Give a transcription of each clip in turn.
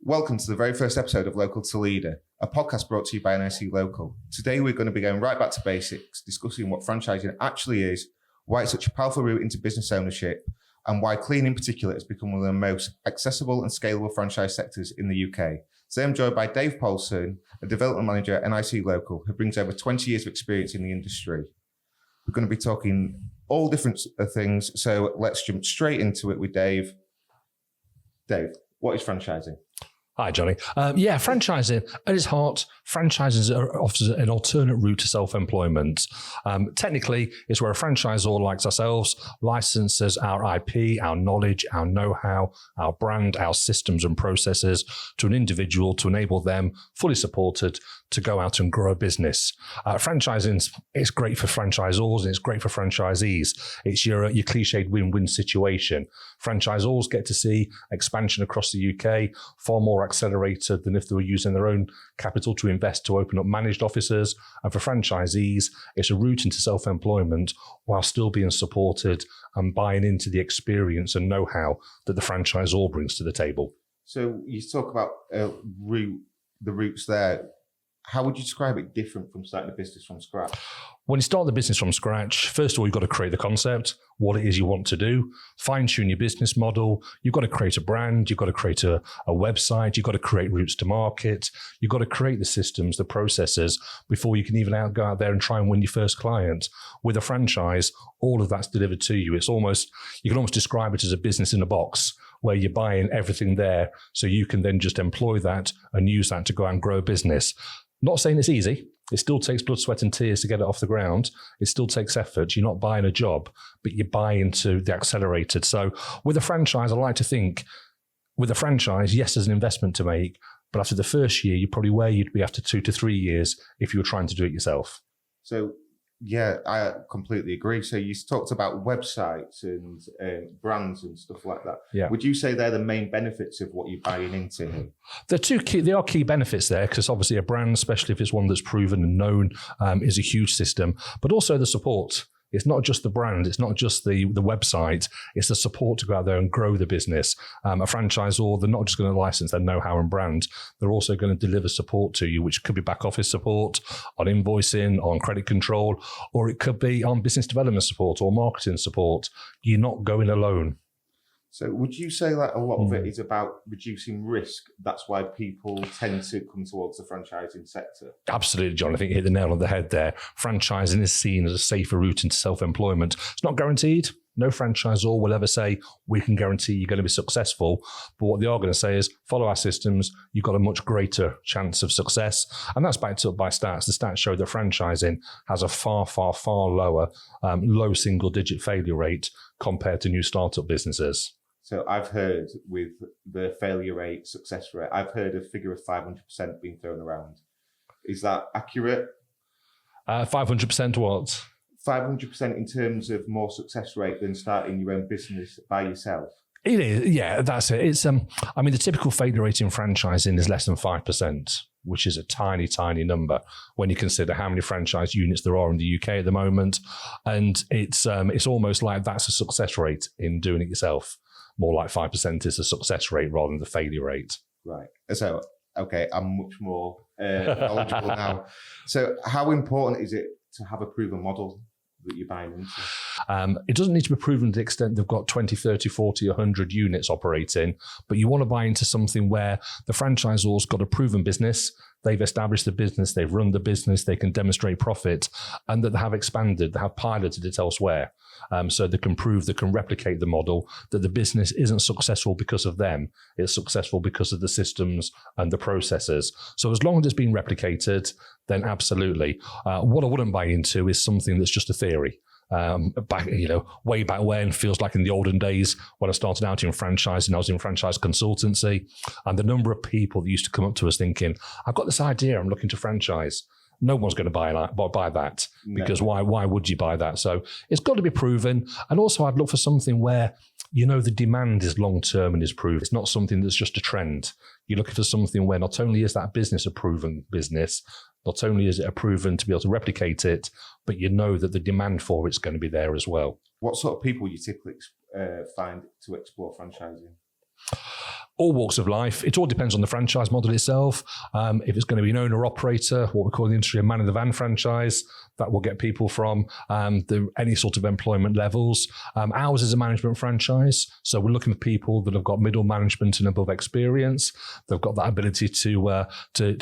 Welcome to the very first episode of Local to Leader, a podcast brought to you by NIC Local. Today we're going to be going right back to basics, discussing what franchising actually is, why it's such a powerful route into business ownership, and why clean in particular has become one of the most accessible and scalable franchise sectors in the UK. Today I'm joined by Dave Paulson, a development manager at NIC Local, who brings over 20 years of experience in the industry. We're going to be talking all different things, so let's jump straight into it with Dave. Dave, what is franchising? Hi, Johnny. Franchising, at its heart, franchising offers an alternate route to self-employment. Technically, it's where a franchisor like ourselves licenses our IP, our knowledge, our know-how, our brand, our systems and processes to an individual to enable them, fully supported, to go out and grow a business. Franchising, it's great for franchisors and it's great for franchisees. It's your cliched win-win situation. Franchisors get to see expansion across the UK far more accelerated than if they were using their own capital to invest to open up managed offices. And for franchisees, it's a route into self-employment while still being supported and buying into the experience and know-how that the franchisor brings to the table. So you talk about the routes there. How would you describe it different from starting a business from scratch? When you start the business from scratch, first of all, you've got to create the concept, what it is you want to do, fine-tune your business model. You've got to create a brand. You've got to create a website. You've got to create routes to market. You've got to create the systems, the processes before you can even go out there and try and win your first client. With a franchise, all of that's delivered to you. It's almost, you can almost describe it as a business in a box where you're buying everything there so you can then just employ that and use that to go out and grow a business. Not saying it's easy. It still takes blood, sweat and tears to get it off the ground. It still takes effort. You're not buying a job, but you buy into the accelerated. So with a franchise, I like to think with a franchise, yes, there's an investment to make, but after the first year, you're probably where you'd be after 2 to 3 years if you were trying to do it yourself. So, yeah, I completely agree. So you talked about websites and brands and stuff like that. Yeah. Would you say they're the main benefits of what you're buying into? There are key benefits there because obviously a brand, especially if it's one that's proven and known, is a huge system, but also the support. It's not just the brand. It's not just the website. It's the support to go out there and grow the business. A franchisor, they're not just going to license their know-how and brand. They're also going to deliver support to you, which could be back office support, on invoicing, on credit control, or it could be on business development support or marketing support. You're not going alone. So would you say that a lot of it is about reducing risk? That's why people tend to come towards the franchising sector? Absolutely, John. I think you hit the nail on the head there. Franchising is seen as a safer route into self-employment. It's not guaranteed. No franchisor will ever say, we can guarantee you're going to be successful. But what they are going to say is, follow our systems. You've got a much greater chance of success. And that's backed up by stats. The stats show that franchising has a far, far, far lower, low single-digit failure rate compared to new startup businesses. So I've heard with the failure rate, success rate, I've heard a figure of 500% being thrown around. Is that accurate? 500% what? 500% in terms of more success rate than starting your own business by yourself. It is, yeah, that's it. It's the typical failure rate in franchising is less than 5%, which is a tiny, tiny number when you consider how many franchise units there are in the UK at the moment. And it's almost like that's a success rate in doing it yourself. More like 5% is the success rate rather than the failure rate. Right. So, okay, I'm much more knowledgeable now. So how important is it to have a proven model that you're buying into? It doesn't need to be proven to the extent they've got 20, 30, 40, 100 units operating, but you want to buy into something where the franchisor's got a proven business, they've established the business, they've run the business, they can demonstrate profit, and that they have expanded, they have piloted it elsewhere. So they can prove, they can replicate the model, that the business isn't successful because of them, it's successful because of the systems and the processes. So as long as it's been replicated, then absolutely. What I wouldn't buy into is something that's just a theory. Way back when, feels like in the olden days when I started out in franchising, I was in franchise consultancy, and the number of people that used to come up to us thinking, I've got this idea, I'm looking to franchise. No one's going to buy that because why would you buy that? So it's got to be proven. And also I'd look for something where, the demand is long-term and is proven. It's not something that's just a trend. You're looking for something where not only is that business a proven business, not only is it a proven to be able to replicate it, but you know that the demand for it's going to be there as well. What sort of people you typically find to explore franchising? all walks of life. It all depends on the franchise model itself. If it's going to be an owner-operator, what we call in the industry a man-in-the-van franchise, that will get people from any sort of employment levels. Ours is a management franchise, so we're looking for people that have got middle management and above experience. They've got that ability to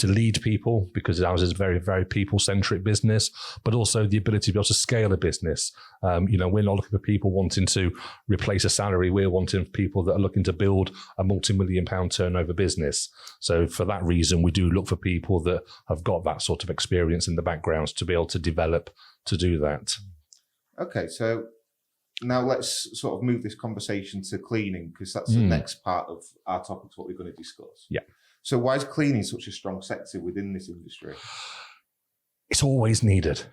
lead people, because ours is a very, very people-centric business, but also the ability to be able to scale a business. We're not looking for people wanting to replace a salary. We're wanting people that are looking to build a multi-million pound turnover business. So for that reason, we do look for people that have got that sort of experience in the backgrounds to be able to develop to do that. Okay, so now let's sort of move this conversation to cleaning, because that's the next part of our topic, what we're going to discuss. Yeah. So why is cleaning such a strong sector within this industry? It's always needed.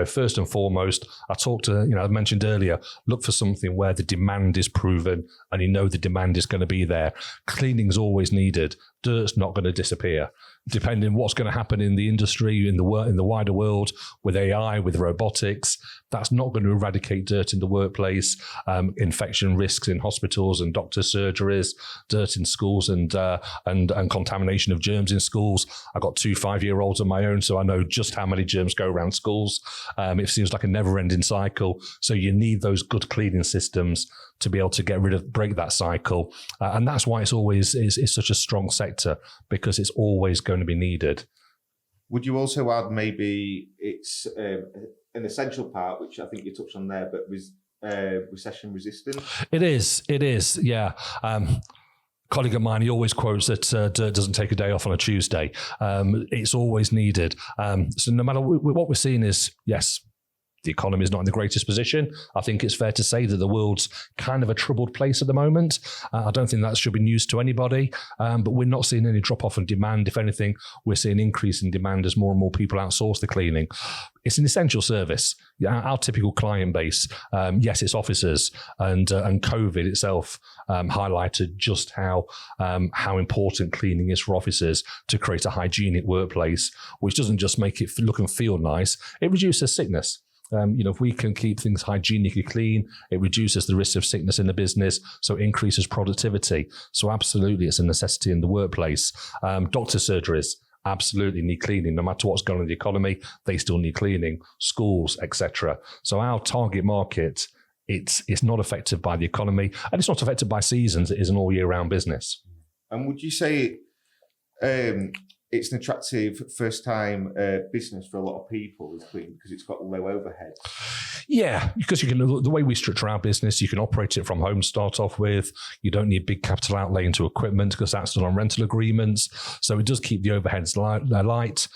First and foremost, I mentioned earlier, look for something where the demand is proven and the demand is going to be there. Cleaning is always needed. Dirt's not going to disappear. Depending what's going to happen in the industry, in the wider world, with AI, with robotics, that's not going to eradicate dirt in the workplace. Infection risks in hospitals and doctor surgeries, dirt in schools, and contamination of germs in schools. I've got 2 5-year-olds of my own, so I know just how many germs go around schools. It seems like a never-ending cycle. So you need those good cleaning systems to be able to break that cycle. And that's why it's always is such a strong sector, because it's always going to be needed. Would you also add maybe it's an essential part, which I think you touched on there, but recession resistant? It is, yeah. Colleague of mine, he always quotes that dirt doesn't take a day off on a Tuesday. It's always needed. So no matter what we're seeing is, yes, the economy is not in the greatest position. I think it's fair to say that the world's kind of a troubled place at the moment. I don't think that should be news to anybody, but we're not seeing any drop-off in demand. If anything, we're seeing an increase in demand as more and more people outsource the cleaning. It's an essential service. Our typical client base, yes, it's officers, and COVID itself highlighted just how important cleaning is for officers to create a hygienic workplace, which doesn't just make it look and feel nice, it reduces sickness. If we can keep things hygienically clean, it reduces the risk of sickness in the business, so it increases productivity. So absolutely, it's a necessity in the workplace. Doctor surgeries absolutely need cleaning. No matter what's going on in the economy, they still need cleaning. Schools, etc. So our target market, it's not affected by the economy, and it's not affected by seasons. It is an all-year-round business. And would you say it's an attractive first-time business for a lot of people, is cleaning, because it's got low overhead? Yeah, because the way we structure our business, you can operate it from home to start off with. You don't need big capital outlay into equipment, because that's done on rental agreements. So it does keep the overheads light.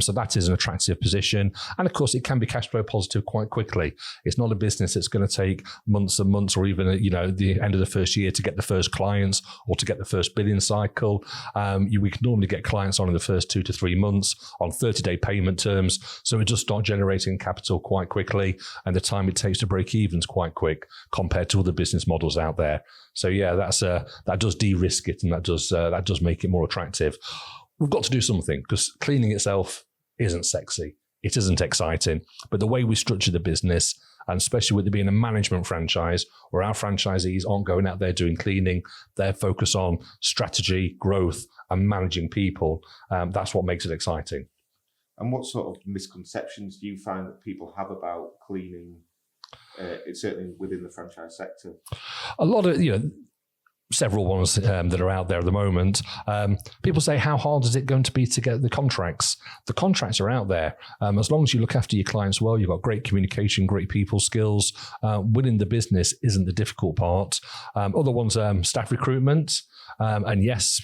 So that is an attractive position. And of course, it can be cash flow positive quite quickly. It's not a business that's going to take months and months, or even the end of the first year to get the first clients or to get the first billing cycle. We can normally get clients on in the first 2 to 3 months on 30-day payment terms. So it does start generating capital quite quickly, and the time it takes to break even is quite quick compared to other business models out there. So yeah, that does de-risk it, and that does make it more attractive. We've got to do something, because cleaning itself isn't sexy. It isn't exciting. But the way we structure the business, and especially with it being a management franchise, where our franchisees aren't going out there doing cleaning, they're focused on strategy, growth, and managing people. That's what makes it exciting. And what sort of misconceptions do you find that people have about cleaning, certainly within the franchise sector? A lot of, several ones that are out there at the moment. People say, how hard is it going to be to get the contracts? The contracts are out there. As long as you look after your clients well, you've got great communication, great people skills. Winning the business isn't the difficult part. Other ones, staff recruitment. And yes,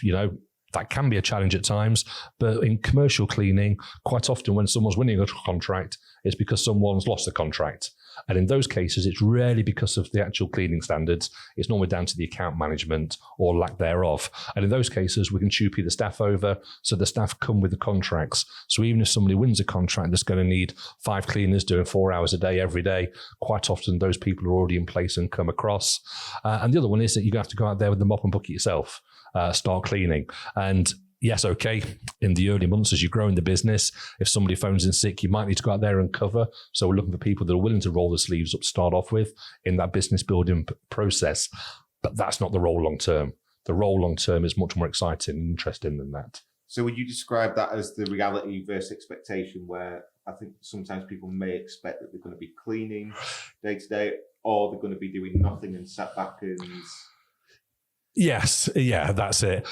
that can be a challenge at times, but in commercial cleaning, quite often when someone's winning a contract, it's because someone's lost the contract. And in those cases, it's rarely because of the actual cleaning standards. It's normally down to the account management or lack thereof. And in those cases, we can choopy the staff over, so the staff come with the contracts. So even if somebody wins a contract that's going to need 5 cleaners doing 4 hours a day every day, quite often those people are already in place and come across. And the other one is that you have to go out there with the mop and bucket yourself, start cleaning. And yes, okay, in the early months as you grow in the business, if somebody phones in sick, you might need to go out there and cover. So we're looking for people that are willing to roll the sleeves up to start off with in that business building process. But that's not the role long term. the role long term is much more exciting and interesting than that. So would you describe that as the reality versus expectation, where I think sometimes people may expect that they're going to be cleaning day to day, or they're going to be doing nothing and sat back and... Yes, yeah, that's it.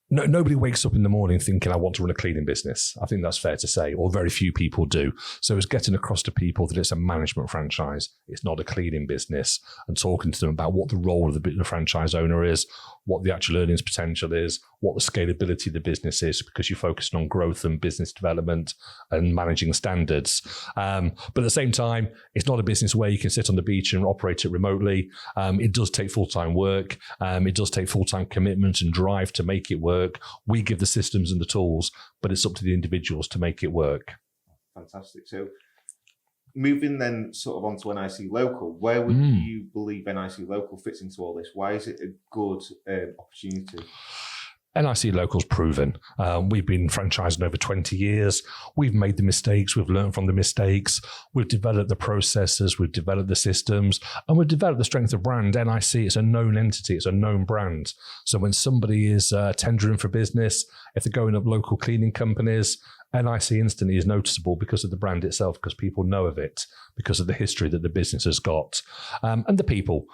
Nobody wakes up in the morning thinking, I want to run a cleaning business. I think that's fair to say, or very few people do. So it's getting across to people that it's a management franchise. It's not a cleaning business, and talking to them about what the role of the franchise owner is, what the actual earnings potential is, what the scalability of the business is, because you're focusing on growth and business development and managing standards. But at the same time, it's not a business where you can sit on the beach and operate it remotely. It does take full-time work. It does take full-time commitment and drive to make it work. We give the systems and the tools, but it's up to the individuals to make it work. Fantastic. So moving then sort of onto NIC Local, where would you believe NIC Local fits into all this? Why is it a good opportunity? NIC Local's proven. We've been franchising over 20 years. We've made the mistakes. We've learned from the mistakes. We've developed the processes. We've developed the systems. And we've developed the strength of brand. NIC, it's a known entity. It's a known brand. So when somebody is tendering for business, if they're going up local cleaning companies, NIC instantly is noticeable because of the brand itself, because people know of it, because of the history that the business has got. And the people.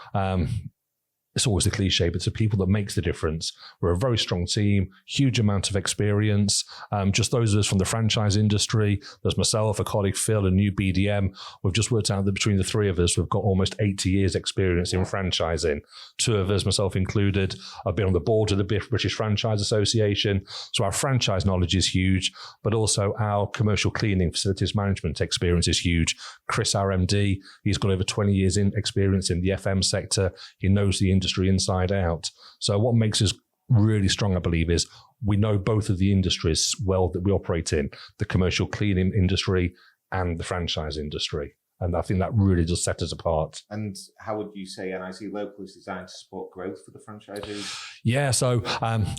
It's always a cliche, but it's the people that makes the difference. We're a very strong team, huge amount of experience. Just those of us from the franchise industry, there's myself, a colleague Phil, a new BDM. We've just worked out that between the three of us, we've got almost 80 years experience in franchising. Two of us, myself included, I've been on the board of the British Franchise Association. So our franchise knowledge is huge, but also our commercial cleaning facilities management experience is huge. Chris, our MD, he's got over 20 years in experience in the FM sector. He knows the industry inside out. So what makes us really strong, I believe, is we know both of the industries well that we operate in, the commercial cleaning industry and the franchise industry. And I think that really does set us apart. And how would you say NIC Local is designed to support growth for the franchisees? Yeah, so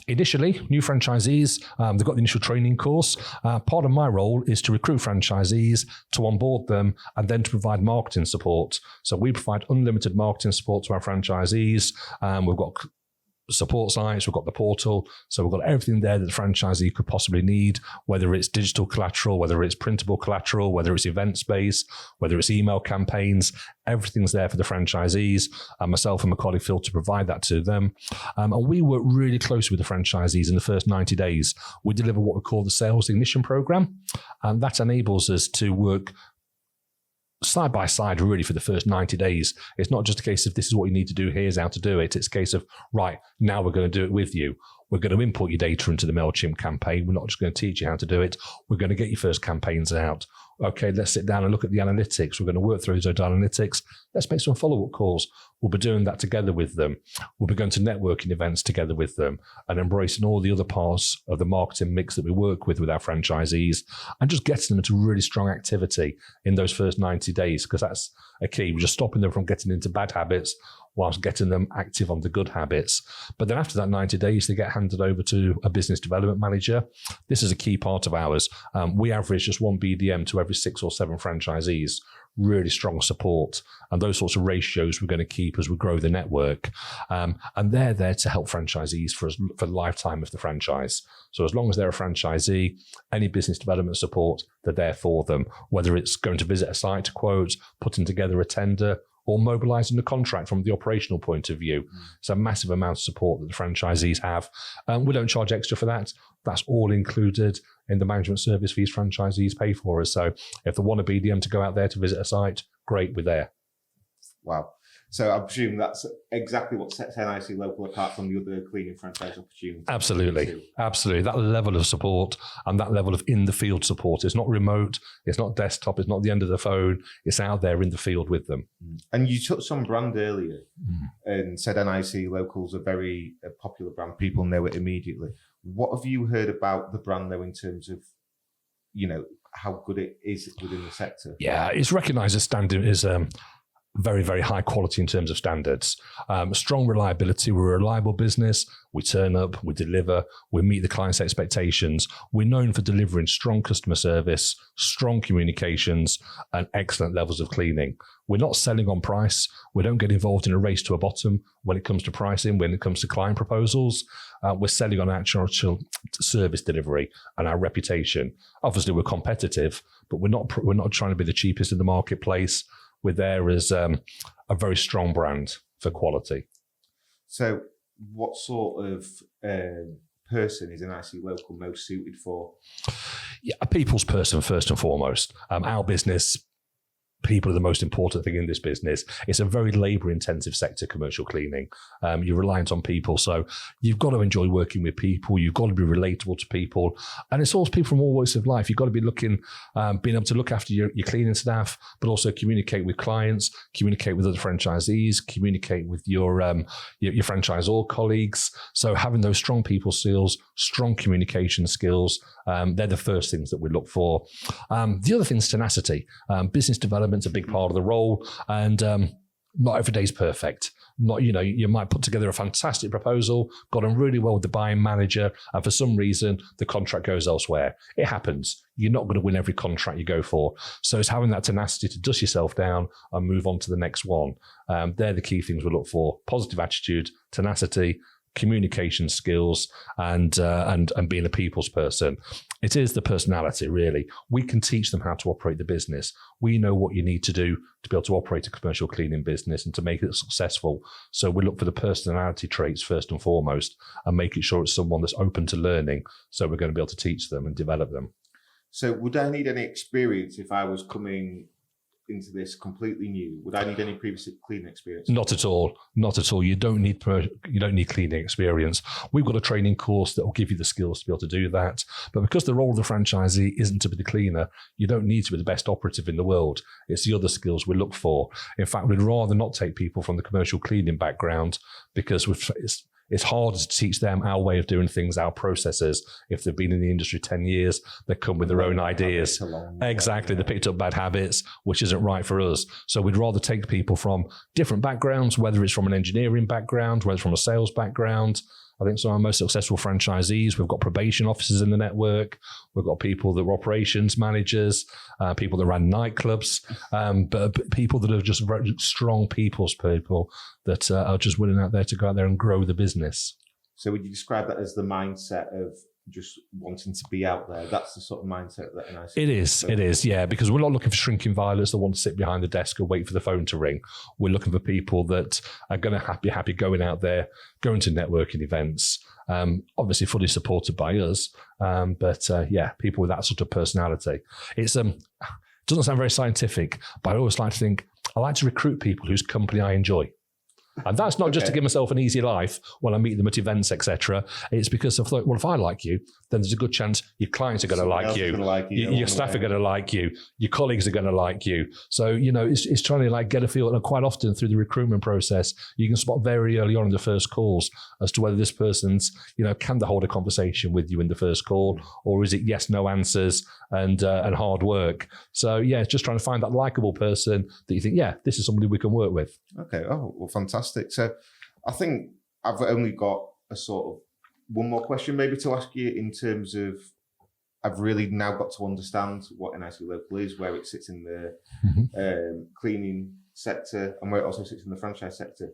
initially, new franchisees, they've got the initial training course. Part of my role is to recruit franchisees, to onboard them, and then to provide marketing support. So we provide unlimited marketing support to our franchisees. We've got support sites, we've got the portal, so we've got everything there that the franchisee could possibly need, whether it's digital collateral, whether it's printable collateral, whether it's event space, whether it's email campaigns, everything's there for the franchisees, and myself and my colleague Phil to provide that to them. And we work really closely with the franchisees in the first 90 days. We deliver what we call the sales ignition program, and that enables us to work side by side really for the first 90 days. It's not just a case of this is what you need to do, here's how to do it. It's a case of, right, now we're going to do it with you. We're going to import your data into the MailChimp campaign. We're not just going to teach you how to do it. We're going to get your first campaigns out. Okay, let's sit down and look at the analytics. We're going to work through those analytics. Let's make some follow-up calls. We'll be doing that together with them. We'll be going to networking events together with them and embracing all the other parts of the marketing mix that we work with our franchisees, and just getting them into really strong activity in those first 90 days, because that's a key. We're just stopping them from getting into bad habits whilst getting them active on the good habits. But then after that 90 days, they get handed over to a business development manager. This is a key part of ours. We average just one BDM to every 6 or 7 franchisees. Really strong support, and those sorts of ratios we're going to keep as we grow the network. And they're there to help franchisees for the lifetime of the franchise. So as long as they're a franchisee, any business development support, they're there for them, whether it's going to visit a site to quote, putting together a tender, or mobilising the contract from the operational point of view. It's a massive amount of support that the franchisees have. We don't charge extra for that. That's all included in the management service fees franchisees pay for us. So if they want a BDM to go out there to visit a site, great, we're there. Wow. So I presume that's exactly what sets NIC Local apart from the other cleaning franchise opportunities. Absolutely. Absolutely. That level of support and that level of in-the-field support. It's not remote. It's not desktop. It's not the end of the phone. It's out there in the field with them. And you touched on brand earlier and said NIC Local's a very popular brand. People know it immediately. What have you heard about the brand, though, in terms of, how good it is within the sector? Yeah, it's recognised as standing as very, very high quality in terms of standards. Strong reliability. We're a reliable business. We turn up, we deliver, we meet the client's expectations. We're known for delivering strong customer service, strong communications, and excellent levels of cleaning. We're not selling on price. We don't get involved in a race to a bottom when it comes to pricing, when it comes to client proposals. We're selling on actual service delivery and our reputation. Obviously, we're competitive, but we're not trying to be the cheapest in the marketplace. We're there as a very strong brand for quality. So what sort of person is NIC Local most suited for? Yeah, a people's person first and foremost. Our business, people are the most important thing in this business. It's a very labour-intensive sector, commercial cleaning. You're reliant on people, so you've got to enjoy working with people. You've got to be relatable to people, and it's all people from all walks of life. You've got to be being able to look after your cleaning staff, but also communicate with clients, communicate with other franchisees, communicate with your franchisor colleagues. So having those strong people skills, strong communication skills, they're the first things that we look for. The other thing is tenacity. Business development is a big part of the role, and not every day is perfect. You might put together a fantastic proposal, got on really well with the buying manager, and for some reason the contract goes elsewhere. It happens. You're not going to win every contract you go for. So it's having that tenacity to dust yourself down and move on to the next one. They're the key things we look for: positive attitude, tenacity, communication skills, and being a people's person. It is the personality, really. We can teach them how to operate the business. We know what you need to do to be able to operate a commercial cleaning business and to make it successful. So we look for the personality traits first and foremost, and making sure it's someone that's open to learning. So we're going to be able to teach them and develop them. So would I need any experience if I was coming into this completely new? Would I need any previous cleaning experience? Not at all. Not at all. You don't need cleaning experience. We've got a training course that will give you the skills to be able to do that. But because the role of the franchisee isn't to be the cleaner, you don't need to be the best operative in the world. It's the other skills we look for. In fact, we'd rather not take people from the commercial cleaning background, because it's harder to teach them our way of doing things, our processes. If they've been in the industry 10 years, they come with their own ideas. Exactly. They picked up bad habits, which isn't right for us. So we'd rather take people from different backgrounds, whether it's from an engineering background, whether it's from a sales background. I think some of our most successful franchisees, we've got probation officers in the network. We've got people that were operations managers, people that ran nightclubs, but people that are just very strong people's people that are just willing out there to go out there and grow the business. So would you describe that as the mindset of just wanting to be out there? That's the sort of mindset that NIC. It is, yeah, because we're not looking for shrinking violets that want to sit behind the desk and wait for the phone to ring. We're looking for people that are going to be happy going out there, going to networking events, obviously fully supported by us, but people with that sort of personality. It's doesn't sound very scientific, but I always like to think I like to recruit people whose company I enjoy. And that's not just to give myself an easy life when I meet them at events, etc. It's because I thought, well, if I like you, then there's a good chance your clients are going to like you. Your staff are going to like you. Your colleagues are going to like you. So, it's trying to get a feel. And quite often through the recruitment process, you can spot very early on in the first calls as to whether this person's, can they hold a conversation with you in the first call, or is it yes, no answers and hard work? So, yeah, it's just trying to find that likable person that you think, yeah, this is somebody we can work with. Okay. Oh, well, fantastic. So I think I've only got a sort of one more question maybe to ask you, in terms of I've really now got to understand what NIC Local is, where it sits in the cleaning sector and where it also sits in the franchise sector.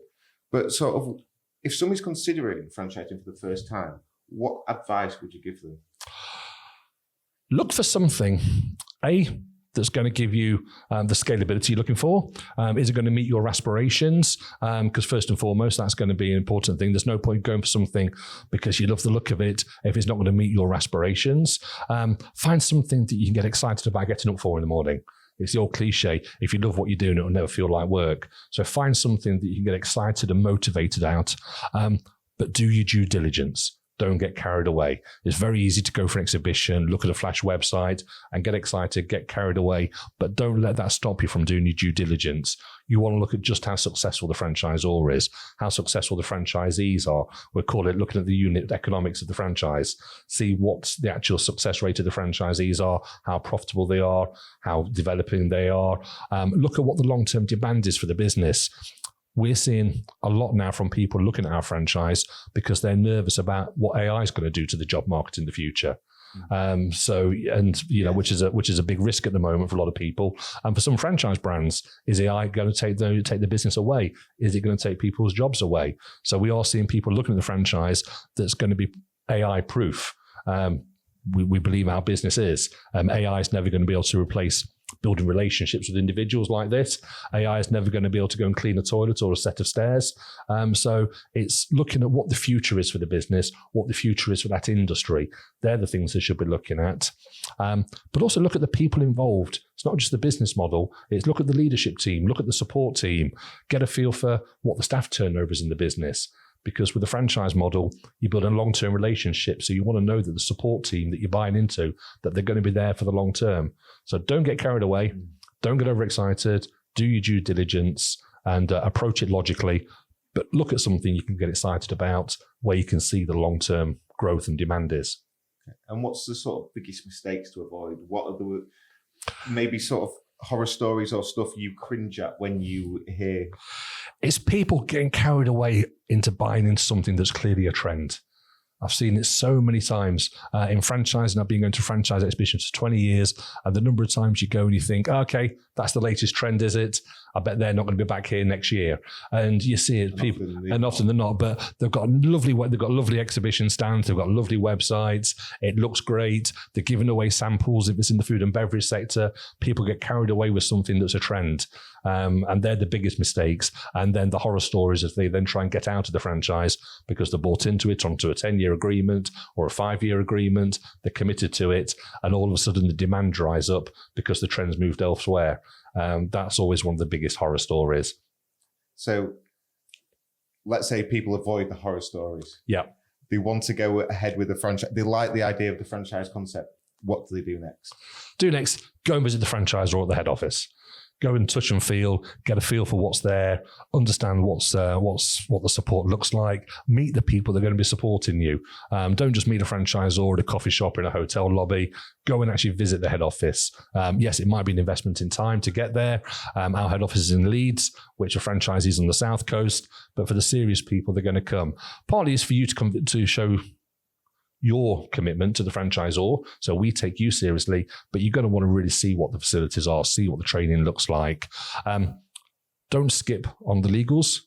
But sort of, if somebody's considering franchising for the first time, what advice would you give them? Look for something, that's going to give you the scalability you're looking for. Is it going to meet your aspirations? Because first and foremost, that's going to be an important thing. There's no point going for something because you love the look of it if it's not going to meet your aspirations. Find something that you can get excited about getting up for in the morning. It's the old cliche. If you love what you're doing, it'll never feel like work. So find something that you can get excited and motivated out, but do your due diligence. don't get carried away. It's very easy to go for an exhibition, look at a flash website and get excited, get carried away, but don't let that stop you from doing your due diligence. You want to look at just how successful the franchisor is, how successful the franchisees are. We'll call it looking at the unit economics of the franchise, see what the actual success rate of the franchisees are, how profitable they are, how developing they are. Look at what the long-term demand is for the business. We're seeing a lot now from people looking at our franchise because they're nervous about what AI is going to do to the job market in the future. Which is a big risk at the moment for a lot of people. And for some franchise brands, is AI going to take the business away? Is it going to take people's jobs away? So we are seeing people looking at the franchise that's going to be AI proof. We believe our business is. AI is never going to be able to replace building relationships with individuals like this. AI is never going to be able to go and clean a toilet or a set of stairs. So it's looking at what the future is for the business, what the future is for that industry. They're the things they should be looking at. But also look at the people involved. It's not just the business model. It's look at the leadership team, look at the support team, get a feel for what the staff turnover is in the business. Because with the franchise model, you build a long-term relationship. So you want to know that the support team that you're buying into, that they're going to be there for the long term. So don't get carried away. Don't get overexcited. Do your due diligence and approach it logically. But look at something you can get excited about where you can see the long-term growth and demand is. And what's the sort of biggest mistakes to avoid? What are the maybe sort of horror stories or stuff you cringe at when you hear? It's people getting carried away into buying into something that's clearly a trend. I've seen it so many times in franchising. I've been going to franchise exhibitions for 20 years, and the number of times you go and you think, okay, that's the latest trend, is it? I bet they're not going to be back here next year. And you see it, people, and often they're not, but they've got lovely exhibition stands, they've got lovely websites, it looks great, they're giving away samples. If it's in the food and beverage sector, people get carried away with something that's a trend. And they're the biggest mistakes. And then the horror stories as they then try and get out of the franchise because they're bought into it onto a 10-year agreement or a 5-year agreement, they're committed to it, and all of a sudden the demand dries up because the trend's moved elsewhere. That's always one of the biggest horror stories. So let's say people avoid the horror stories. Yeah. They want to go ahead with the franchise. They like the idea of the franchise concept. What do they do next? Go and visit the franchisor at the head office. Go and touch and feel, get a feel for what's there, understand what the support looks like, meet the people that are going to be supporting you. Don't just meet a franchisor at a coffee shop or in a hotel lobby. Go and actually visit the head office. Yes, it might be an investment in time to get there. Our head office is in Leeds, which are franchisees on the south coast. But for the serious people, they're going to come. Partly it's for you to show your commitment to the franchisor. So we take you seriously, but you're going to want to really see what the facilities are, see what the training looks like. Don't skip on the legals.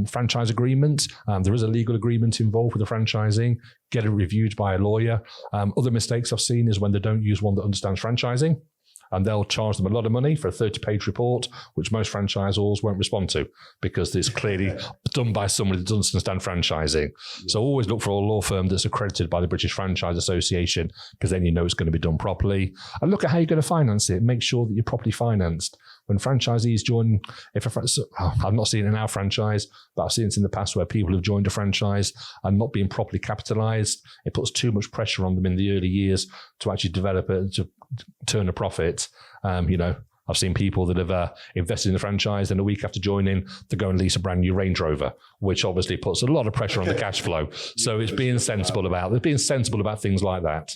Franchise agreement. There is a legal agreement involved with the franchising. Get it reviewed by a lawyer. Other mistakes I've seen is when they don't use one that understands franchising, and they'll charge them a lot of money for a 30-page report, which most franchisors won't respond to because it's clearly done by somebody that doesn't understand franchising. Yeah. So always look for a law firm that's accredited by the British Franchise Association, because then you know it's going to be done properly. And look at how you're going to finance it. Make sure that you're properly financed. When franchisees join, I've not seen it in our franchise, but I've seen it in the past where people have joined a franchise and not being properly capitalized. It puts too much pressure on them in the early years to actually develop it, to turn a profit. I've seen people that have invested in the franchise, and a week after joining, they go and lease a brand new Range Rover, which obviously puts a lot of pressure on the cash flow. So it's being sensible about things like that.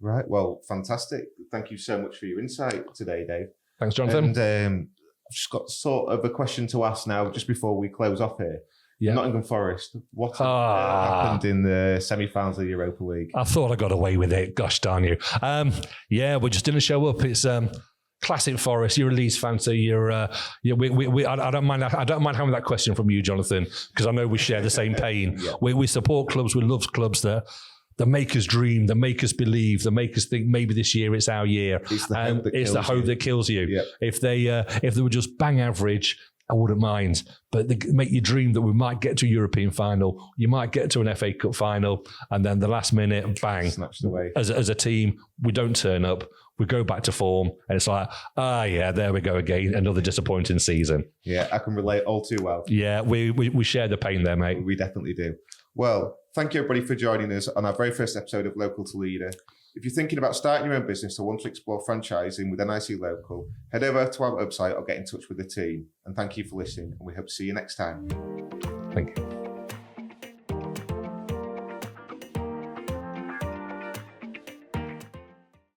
Right. Well, fantastic. Thank you so much for your insight today, Dave. Thanks, Jonathan. And I've just got sort of a question to ask now, just before we close off here. Yeah. Nottingham Forest, what happened in the semi-finals of the Europa League? I thought I got away with it. Gosh darn you. We just didn't show up. It's classic Forest. You're a Leeds fan, so I don't mind having that question from you, Jonathan, because I know we share the same pain. Yeah. We support clubs. We love clubs that make us dream, that make us believe, that make us think maybe this year it's our year. It's the hope that kills you. Yeah. If they were just bang average, I wouldn't mind, but they make you dream that we might get to a European final, you might get to an FA Cup final, and then the last minute, bang, snatched away. As a team, we don't turn up, we go back to form, and it's like, there we go again, another disappointing season. Yeah, I can relate all too well. Yeah, we share the pain there, mate. We definitely do. Well, thank you everybody for joining us on our very first episode of Local to Leader. If you're thinking about starting your own business or want to explore franchising with NIC Local, head over to our website or get in touch with the team. And thank you for listening, and we hope to see you next time. Thank you.